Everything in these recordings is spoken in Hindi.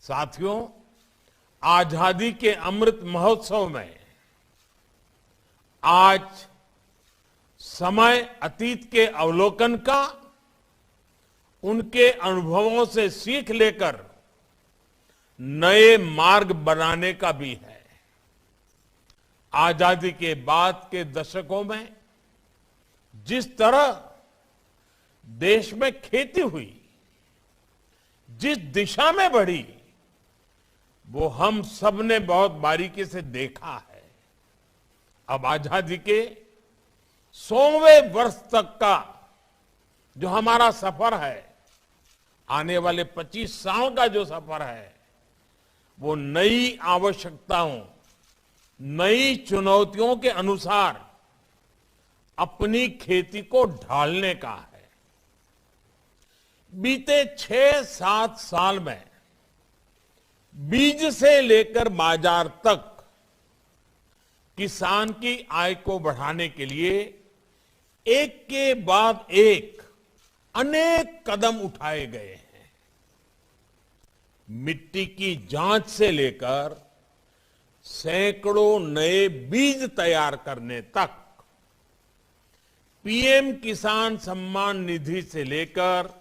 साथियों, आजादी के अमृत महोत्सव में आज समय अतीत के अवलोकन का, उनके अनुभवों से सीख लेकर नए मार्ग बनाने का भी है। आजादी के बाद के दशकों में जिस तरह देश में खेती हुई, जिस दिशा में बढ़ी, वो हम सब ने बहुत बारीकी से देखा है। अब आजादी के 100वें वर्ष तक का जो हमारा सफर है, आने वाले 25 साल का जो सफर है, वो नई आवश्यकताओं, नई चुनौतियों के अनुसार अपनी खेती को ढालने का है। बीते 6-7 साल में बीज से लेकर बाजार तक किसान की आय को बढ़ाने के लिए एक के बाद एक अनेक कदम उठाए गए हैं। मिट्टी की जांच से लेकर सैकड़ों नए बीज तैयार करने तक, पीएम किसान सम्मान निधि से लेकर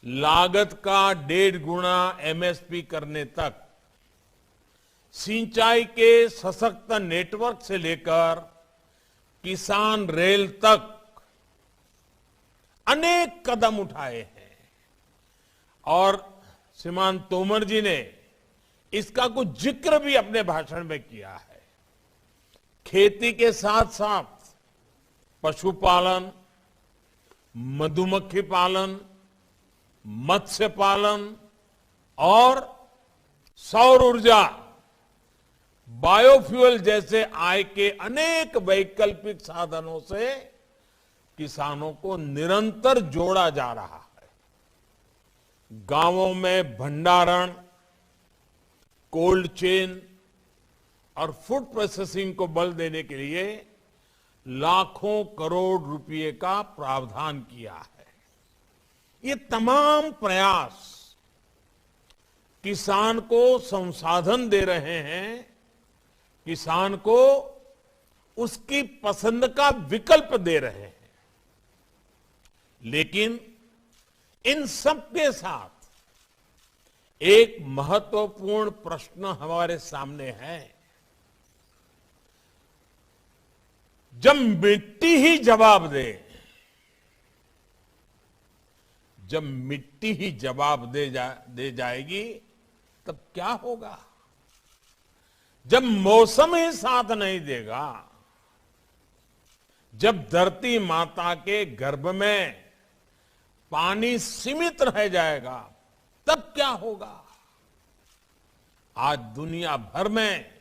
लागत का 1.5 गुना एमएसपी करने तक, सिंचाई के सशक्त नेटवर्क से लेकर किसान रेल तक अनेक कदम उठाए हैं। और श्रीमान तोमर जी ने इसका कुछ जिक्र भी अपने भाषण में किया है। खेती के साथ साथ पशुपालन, मधुमक्खी पालन, मत्स्य पालन और सौर ऊर्जा, बायोफ्यूल जैसे आय के अनेक वैकल्पिक साधनों से किसानों को निरंतर जोड़ा जा रहा है। गांवों में भंडारण, कोल्ड चेन और फूड प्रोसेसिंग को बल देने के लिए लाखों करोड़ रुपए का प्रावधान किया है। ये तमाम प्रयास किसान को संसाधन दे रहे हैं, किसान को उसकी पसंद का विकल्प दे रहे हैं। लेकिन इन सब के साथ एक महत्वपूर्ण प्रश्न हमारे सामने है। जब मिट्टी ही जवाब दे, जब मिट्टी ही जवाब दे जाएगी, तब क्या होगा? जब मौसम ही साथ नहीं देगा, जब धरती माता के गर्भ में पानी सीमित रह जाएगा, तब क्या होगा? आज दुनिया भर में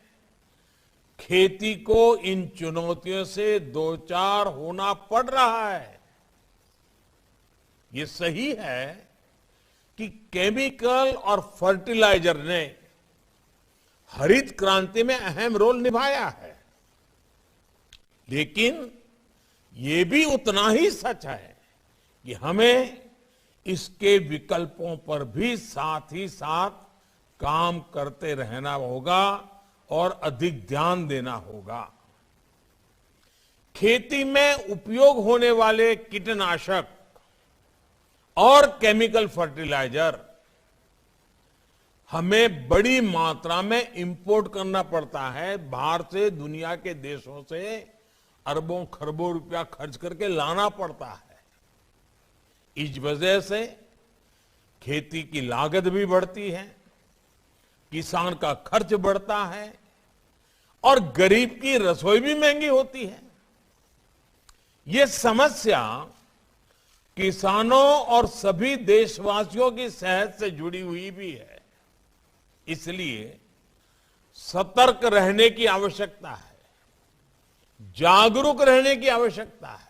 खेती को इन चुनौतियों से दो चार होना पड़ रहा है। ये सही है कि केमिकल और फर्टिलाइजर ने हरित क्रांति में अहम रोल निभाया है, लेकिन ये भी उतना ही सच है कि हमें इसके विकल्पों पर भी साथ ही साथ काम करते रहना होगा और अधिक ध्यान देना होगा। खेती में उपयोग होने वाले कीटनाशक और केमिकल फर्टिलाइजर हमें बड़ी मात्रा में इंपोर्ट करना पड़ता है। बाहर से, दुनिया के देशों से अरबों खरबों रुपया खर्च करके लाना पड़ता है। इस वजह से खेती की लागत भी बढ़ती है, किसान का खर्च बढ़ता है और गरीब की रसोई भी महंगी होती है। ये समस्या किसानों और सभी देशवासियों की सेहत से जुड़ी हुई भी है। इसलिए सतर्क रहने की आवश्यकता है, जागरूक रहने की आवश्यकता है।